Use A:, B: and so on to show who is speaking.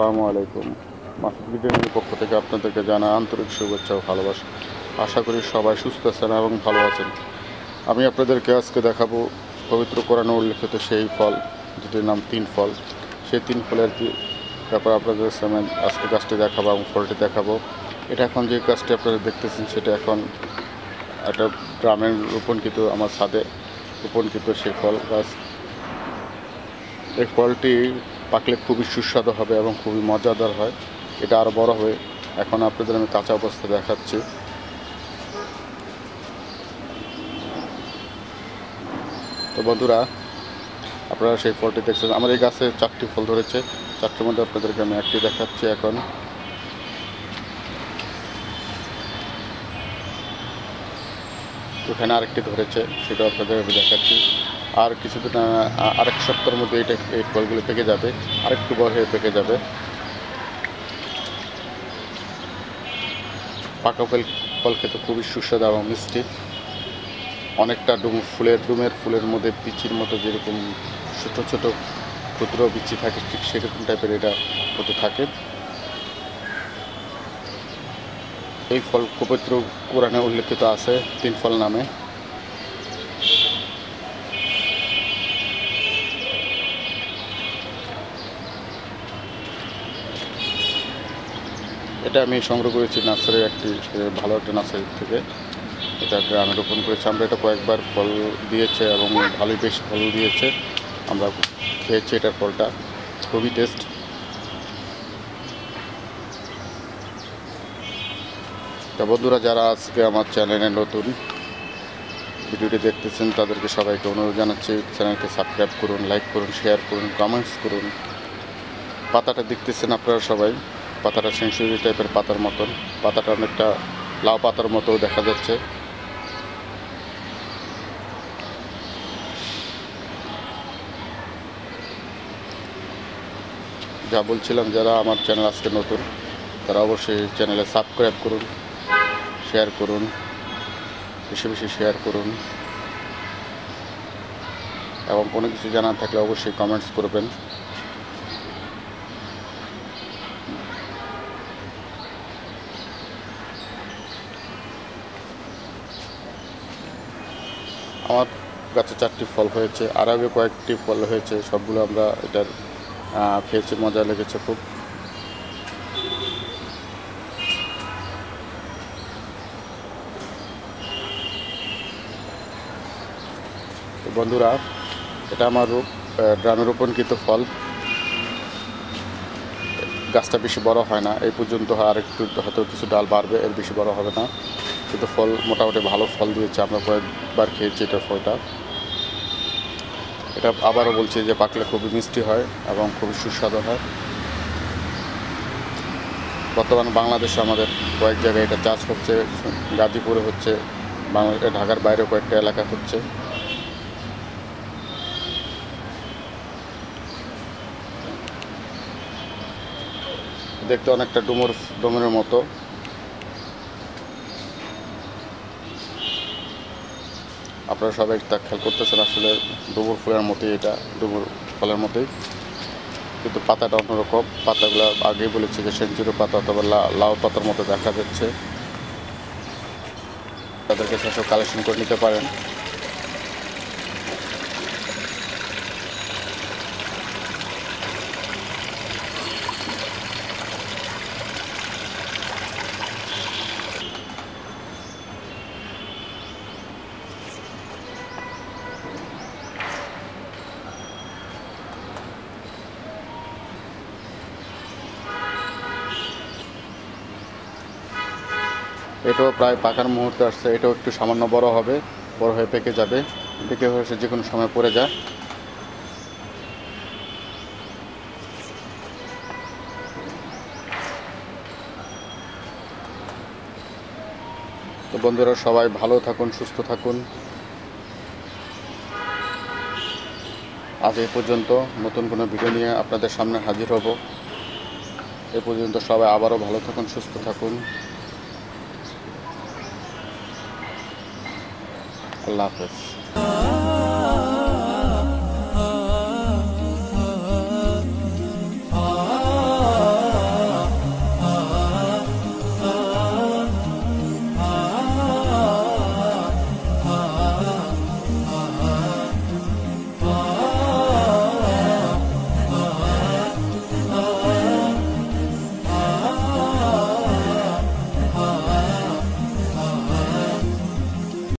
A: আসসালামু আলাইকুম। মাসুদ বিজ্ঞানীর পক্ষ থেকে আপনাদেরকে জানাই আন্তরিক শুভেচ্ছা ও ভালোবাসা। আশা করি সবাই সুস্থ আছেন এবং ভালো আছেন। আমি আপনাদেরকে আজকে দেখাবো পবিত্র কোরআনে উল্লেখিত সেই ফল, যেটির নাম তিনফল। সেই তিন ফলের ব্যাপারে আপনাদের সামনে আজকে গাছটি দেখাবো এবং ফলটি দেখাবো। এটা এখন যে গাছটি আপনারা দেখতেছেন সেটা এখন একটা গ্রামের রোপণকৃত, আমার ছাদে রোপণকৃত সেই ফল গাছ। এই ফলটি পাকলে খুবই সুস্বাদু হবে এবং খুবই মজাদার হয়। এটা আরও বড় হবে। এখন আপনাদের আমি কাঁচা অবস্থা দেখাচ্ছি। তো বন্ধুরা, আপনারা সেই ফলটি দেখছেন। আমার এই গাছে 4টি ফল ধরেছে। 4টির মধ্যে আপনাদেরকে আমি একটি দেখাচ্ছি। এখন ওখানে আরেকটি ধরেছে, সেটা আপনাদের আমি দেখাচ্ছি। আর কিছুদিন আরেক সপ্তাহের মধ্যে এই ফলগুলো পেকে যাবে, আরেকটু বড় হয়ে পেকে যাবে। পাকা ফল খেতে খুবই সুস্বাদু এবং মিষ্টি। অনেকটা ডুমের ফুলের মধ্যে বিচির মতো যেরকম ছোটো ছোটো ক্ষুদ্র বিচি থাকে, ঠিক সেরকম টাইপের এটা হতে থাকে। এই ফল পবিত্র কোরআনে উল্লেখিত আছে তিন ফল নামে। এটা আমি সংগ্রহ করেছি নার্সারির ভালো একটা নার্সারি থেকে। এটা গ্রামে রোপণ করেছি আমরা। এটা কয়েকবার ফল দিয়েছে এবং ভালোই বেশ ফল দিয়েছে। আমরা খেয়েছি এটার ফলটা, খুবই টেস্ট। তা বন্ধুরা, যারা আজকে আমার চ্যানেলে নতুন ভিডিওটি দেখতেছেন তাদেরকে সবাইকে অনুরোধ জানাচ্ছি, চ্যানেলকে সাবস্ক্রাইব করুন, লাইক করুন, শেয়ার করুন, কমেন্টস করুন। পাতাটা দেখতেছেন আপনারা সবাই, পাতাটা সেঞ্চুরি টাইপের পাতার মতন। পাতাটা অনেকটা লাউ পাতার মতো দেখা যাচ্ছে। যা বলছিলাম, যারা আমার চ্যানেল আজকে নতুন তারা অবশ্যই চ্যানেলে সাবস্ক্রাইব করুন, শেয়ার করুন, বেশি বেশি শেয়ার করুন এবং কোনো কিছু জানার থাকলে অবশ্যই কমেন্টস করবেন। আমার গাছে 4টি ফল হয়েছে, আর আগে কয়েকটি ফল হয়েছে। সবগুলো আমরা এটার খেয়েছি, মজা লেগেছে খুব। তো বন্ধুরা, এটা আমার গ্রামে রোপণকৃত ফল। গাছটা বেশি বড় হয় না, এই পর্যন্ত আর একটু হয়তো কিছু ডাল বাড়বে, এর বেশি বড় হবে না। কিন্তু ফল মোটামুটি ভালো ফল দিয়েছে। আমরা কয়েকবার খেয়েছি এটার ফলটা। এটা আবারও বলছি যে পাকলে খুবই মিষ্টি হয় এবং খুবই সুস্বাদু হয়। বর্তমানে বাংলাদেশে আমাদের কয়েক জায়গায় এটা চাষ হচ্ছে। গাজীপুরে হচ্ছে, ঢাকার বাইরেও কয়েকটা এলাকা হচ্ছে। দেখতে অনেকটা ডুমুরের মতো। আপনারা সবাই তা খেয়াল করতেছেন, আসলে ডুমুর ফুলের মতোই, এটা ডুমুর ফলের মতোই, কিন্তু পাতাটা অন্যরকম। পাতাগুলো আগেই বলেছি যে সেঞ্চুরি পাতা অথবা লাউ পাতার মতো দেখা যাচ্ছে। তাদেরকে সেসব কালেকশন করে নিতে পারেন। এটাও প্রায় পাকার মুহূর্তে আসছে। এটাও একটু সামান্য বড় হবে, বড় হয়ে পেকে যাবে। পেকে হয়ে যে কোনো সময় পড়ে যায়। তো বন্ধুরা, সবাই ভালো থাকুন, সুস্থ থাকুন। আজ এই পর্যন্ত। নতুন কোনো ভিডিও নিয়ে আপনাদের সামনে হাজির হব। এ পর্যন্ত সবাই আবারও ভালো থাকুন, সুস্থ থাকুন। আল্লাহ হাফেজ।